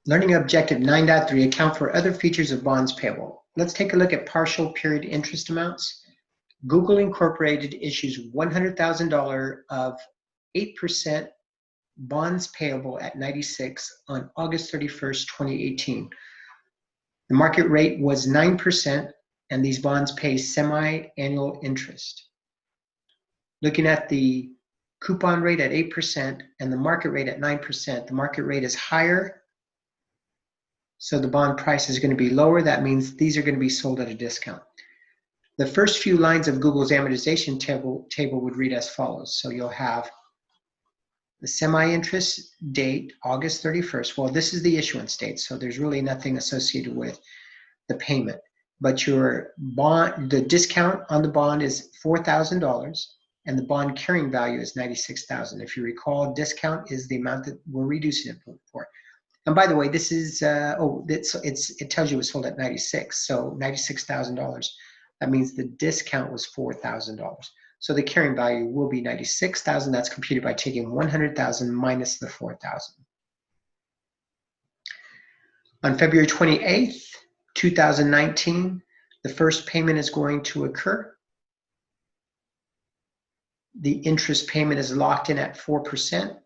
Learning objective 9.3, account for other features of bonds payable. Let's take a look at partial period interest amounts. Google Incorporated issues $100,000 of 8% bonds payable at 96 on August 31st, 2018. The market rate was 9%, and these bonds pay semi-annual interest. Looking at the coupon rate at 8% and the market rate at 9%, the market rate is higher, so the bond price is going to be lower. That means these are going to be sold at a discount. The first few lines of Google's amortization table would read as follows. So you'll have the semi-interest date, August 31st. Well, this is the issuance date, so there's really nothing associated with the payment. But your bond, the discount on the bond is $4,000, and the bond carrying value is $96,000. If you recall, discount is the amount that we're reducing it for. And by the way, this is, it tells you it was sold at 96, so $96,000. That means the discount was $4,000. So the carrying value will be $96,000. That's computed by taking $100,000 minus the $4,000. On February 28th, 2019, the first payment is going to occur. The interest payment is locked in at 4%.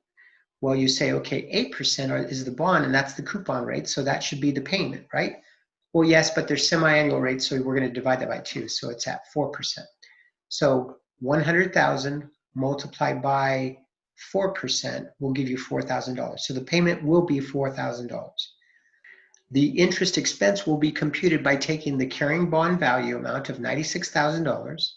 Well, you say, okay, 8% is the bond, and that's the coupon rate, so that should be the payment, right? Well, yes, but there's semi-annual rates, so we're going to divide that by 2, so it's at 4%. So 100,000 multiplied by 4% will give you $4,000. So the payment will be $4,000. The interest expense will be computed by taking the carrying bond value amount of $96,000,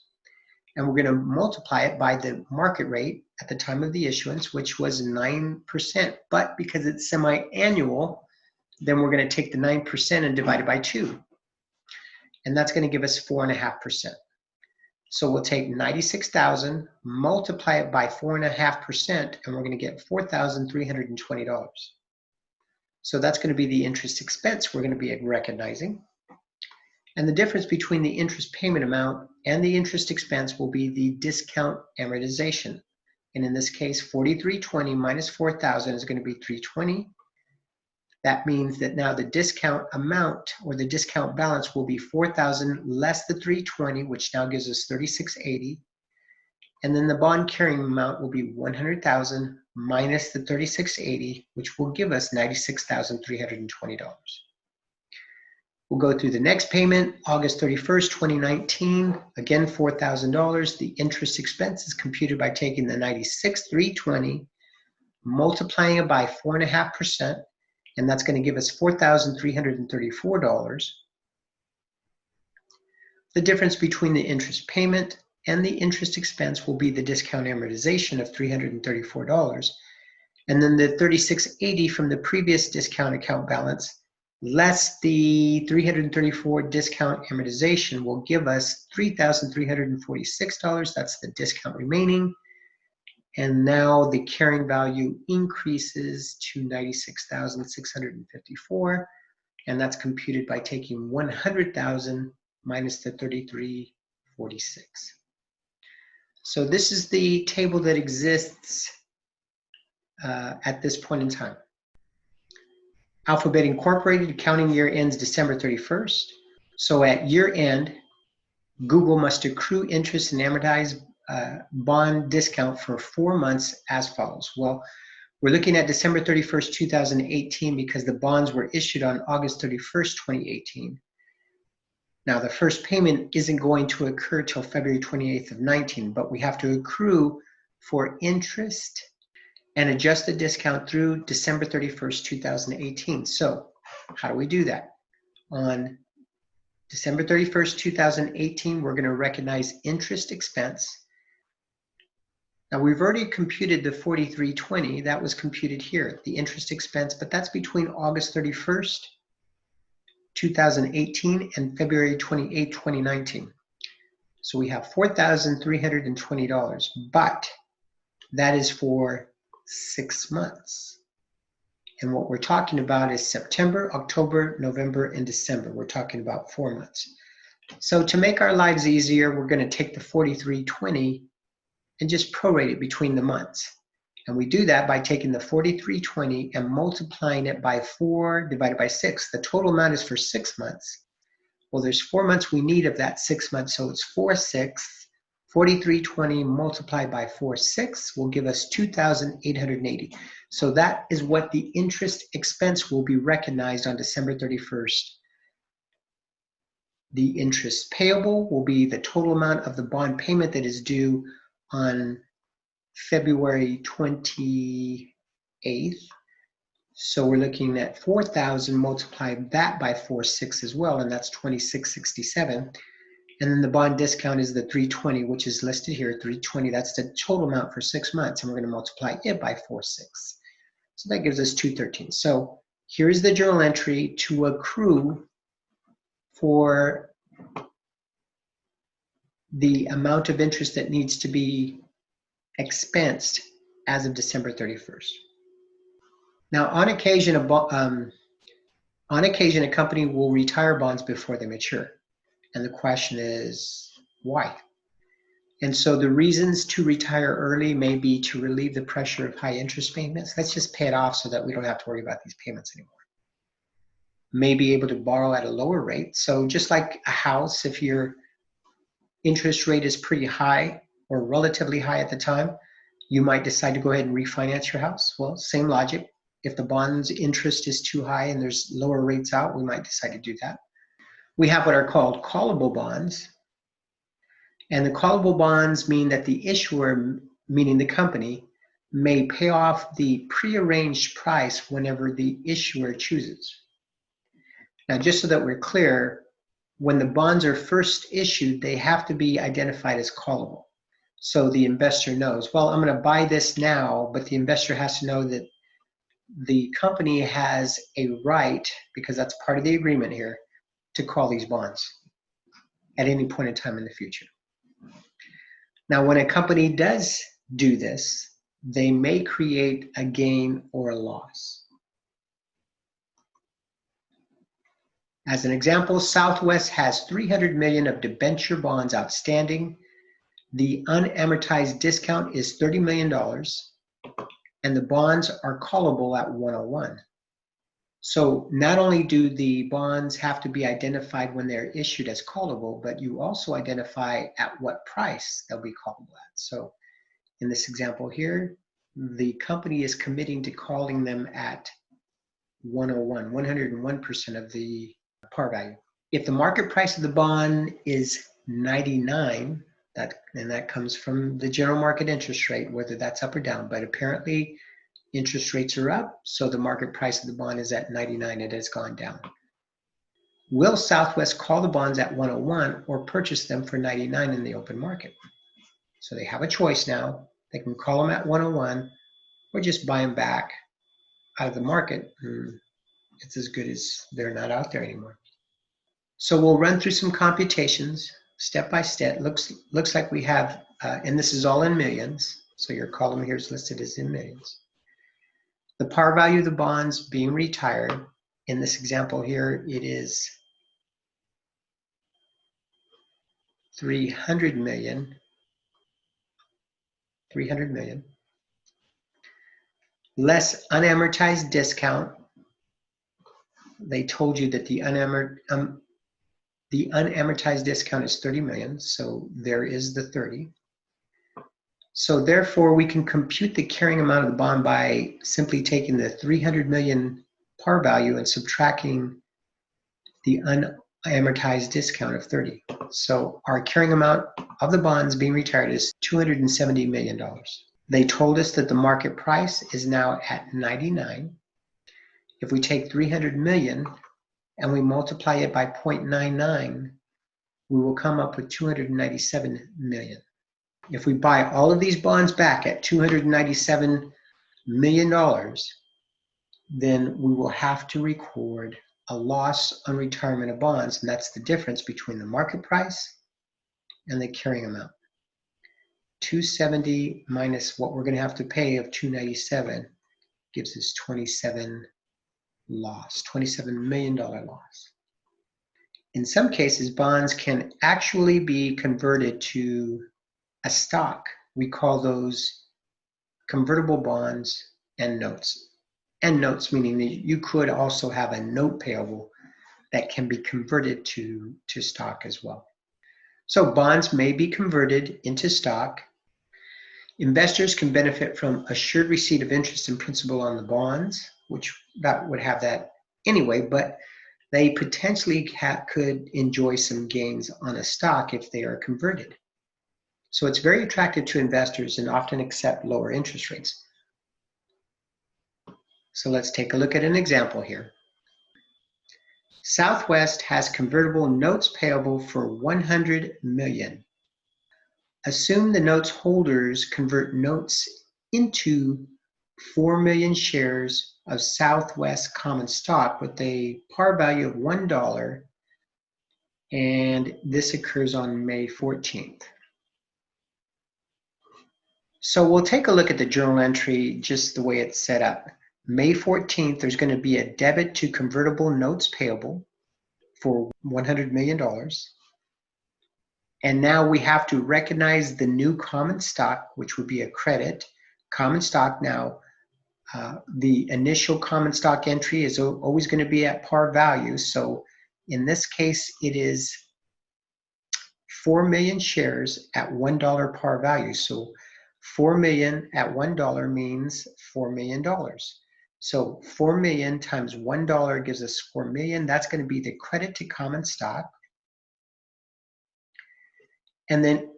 and we're going to multiply it by the market rate at the time of the issuance, which was 9%. But because it's semi-annual, then we're going to take the 9% and divide it by 2. And that's going to give us 4.5%. So we'll take 96,000, multiply it by 4.5%, and we're going to get $4,320. So that's going to be the interest expense we're going to be recognizing. And the difference between the interest payment amount and the interest expense will be the discount amortization. And in this case, 4,320 minus 4,000 is going to be 320. That means that now the discount amount or the discount balance will be 4,000 less the 320, which now gives us 3,680. And then the bond carrying amount will be 100,000 minus the 3,680, which will give us $96,320. We'll go through the next payment, August 31st, 2019. Again, $4,000. The interest expense is computed by taking the $96,320, multiplying it by 4.5%, and that's going to give us $4,334. The difference between the interest payment and the interest expense will be the discount amortization of $334, and then the $3,680 from the previous discount account balance less the $334 discount amortization will give us $3,346. That's the discount remaining. And now the carrying value increases to $96,654. And that's computed by taking 100,000 minus the 3,346. So this is the table that exists at this point in time. Alphabet Incorporated accounting year ends December 31st. So at year end, Google must accrue interest and amortize bond discount for 4 months as follows. Well, we're looking at December 31st, 2018 because the bonds were issued on August 31st, 2018. Now the first payment isn't going to occur till February 28th of 19, but we have to accrue for interest and adjust the discount through December 31st, 2018. So how do we do that? On December 31st, 2018, we're going to recognize interest expense. Now we've already computed the 4,320, that was computed here, the interest expense, but that's between August 31st, 2018 and February 28, 2019. So we have $4,320, but that is for 6 months. And what we're talking about is September, October, November, and December. We're talking about 4 months. So to make our lives easier, we're going to take the 4,320 and just prorate it between the months. And we do that by taking the 4320 and multiplying it by 4 divided by 6. The total amount is for 6 months. Well, there's 4 months we need of that 6 months, so it's 4/6. 4320 multiplied by 4/6 will give us 2,880. So that is what the interest expense will be recognized on December 31st. The interest payable will be the total amount of the bond payment that is due on February 28th. So we're looking at 4,000, multiply that by 4/6 as well, and that's 2667. And then the bond discount is the 320, which is listed here, 320. That's the total amount for 6 months, and we're going to multiply it by 4/6. So that gives us 213. So here's the journal entry to accrue for the amount of interest that needs to be expensed as of December 31st. Now, on occasion, a company will retire bonds before they mature. And the question is, why? And so the reasons to retire early may be to relieve the pressure of high interest payments. Let's just pay it off so that we don't have to worry about these payments anymore. May be able to borrow at a lower rate. So just like a house, if your interest rate is pretty high or relatively high at the time, you might decide to go ahead and refinance your house. Well, same logic. If the bond's interest is too high and there's lower rates out, we might decide to do that. We have what are called callable bonds. And the callable bonds mean that the issuer, meaning the company, may pay off the prearranged price whenever the issuer chooses. Now, just so that we're clear, when the bonds are first issued, they have to be identified as callable. So the investor knows, well, I'm going to buy this now, but the investor has to know that the company has a right, because that's part of the agreement here, to call these bonds at any point in time in the future. Now, when a company does do this, they may create a gain or a loss. As an example, Southwest has 300 million of debenture bonds outstanding. The unamortized discount is $30 million, and the bonds are callable at 101. So not only do the bonds have to be identified when they're issued as callable, but you also identify at what price they'll be callable at. So in this example here, the company is committing to calling them at 101, 101% of the par value. If the market price of the bond is 99, and that comes from the general market interest rate, whether that's up or down, but apparently interest rates are up, so the market price of the bond is at 99, it has gone down. Will Southwest call the bonds at 101 or purchase them for 99 in the open market? So they have a choice now. They can call them at 101 or just buy them back out of the market. It's as good as they're not out there anymore. So we'll run through some computations step by step. Looks like we have, and this is all in millions, so your column here is listed as in millions. The par value of the bonds being retired, in this example here, it is 300 million. Less unamortized discount. They told you that the unamortized discount is 30 million, so there is the 30. So therefore, we can compute the carrying amount of the bond by simply taking the 300 million par value and subtracting the unamortized discount of 30. So our carrying amount of the bonds being retired is $270 million. They told us that the market price is now at 99. If we take 300 million and we multiply it by 0.99, we will come up with 297 million. If we buy all of these bonds back at $297 million, then we will have to record a loss on retirement of bonds, and that's the difference between the market price and the carrying amount. 270 minus what we're going to have to pay of 297 gives us 27 loss, $27 million loss. In some cases, bonds can actually be converted to a stock. We call those convertible bonds, and notes. And notes meaning that you could also have a note payable that can be converted to stock as well. So bonds may be converted into stock. Investors can benefit from assured receipt of interest and principal on the bonds, which that would have that anyway, but they potentially could enjoy some gains on a stock if they are converted. So it's very attractive to investors and often accept lower interest rates. So let's take a look at an example here. Southwest has convertible notes payable for $100 million. Assume the notes holders convert notes into 4 million shares of Southwest common stock with a par value of $1, and this occurs on May 14th. So we'll take a look at the journal entry just the way it's set up. May 14th, there's going to be a debit to convertible notes payable for $100 million. And now we have to recognize the new common stock, which would be a credit. Common stock now, the initial common stock entry is always going to be at par value. So in this case, it is 4 million shares at $1 par value. So 4 million at $1 means $4 million. So 4 million times $1 gives us 4 million. That's going to be the credit to common stock. And then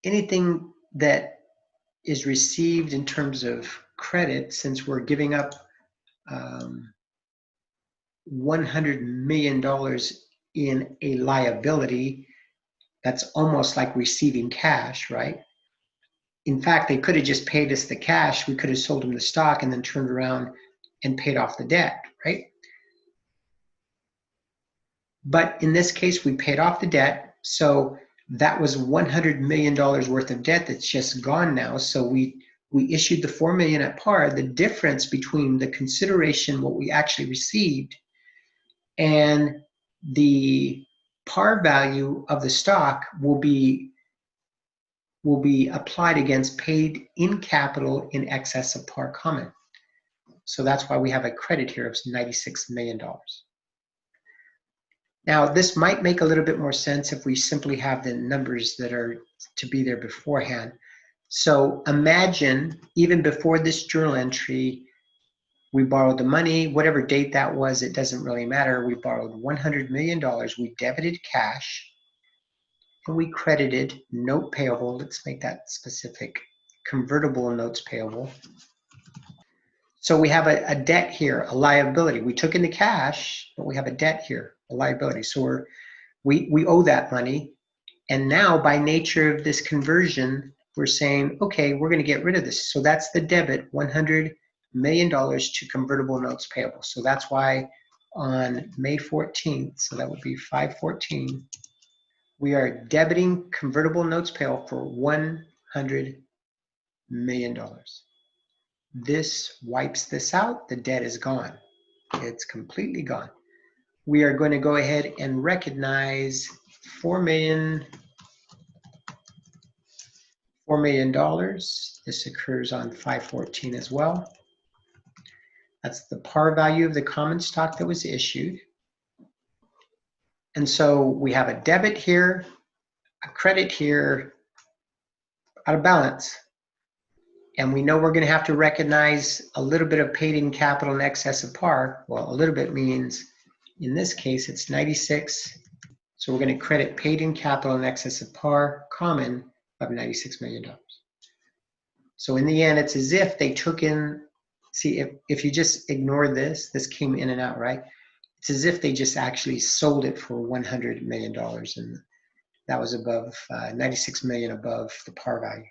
anything that is received in terms of credit, since we're giving up $100 million in a liability, that's almost like receiving cash, right? In fact, they could have just paid us the cash. We could have sold them the stock and then turned around and paid off the debt, right? But in this case, we paid off the debt. So that was $100 million worth of debt that's just gone now. So we issued the 4 million at par. The difference between the consideration, what we actually received, and the par value of the stock will be applied against paid in capital in excess of par common. So that's why we have a credit here of $96 million. Now, this might make a little bit more sense if we simply have the numbers that are to be there beforehand. So imagine, even before this journal entry, we borrowed the money, whatever date that was, it doesn't really matter. We borrowed $100 million, we debited cash, and we credited note payable. Let's make that specific, convertible notes payable. So we have a debt here, a liability. We took in the cash, but we have a debt here, a liability. So we owe that money. And now by nature of this conversion, we're saying, okay, we're gonna get rid of this. So that's the debit, $100 million to convertible notes payable. So that's why on May 14th, so that would be 5/14, we are debiting convertible notes payable for $100 million. This wipes this out. The debt is gone. It's completely gone. We are going to go ahead and recognize $4 million. This occurs on 5/14 as well. That's the par value of the common stock that was issued. And so we have a debit here, a credit here, out of balance. And we know we're going to have to recognize a little bit of paid in capital in excess of par. Well, a little bit means, in this case, it's 96. So we're going to credit paid in capital in excess of par common of $96 million. So in the end, it's as if they took in, see, if you just ignore this, this came in and out, right? It's as if they just actually sold it for $100 million. And that was above, 96 million above the par value.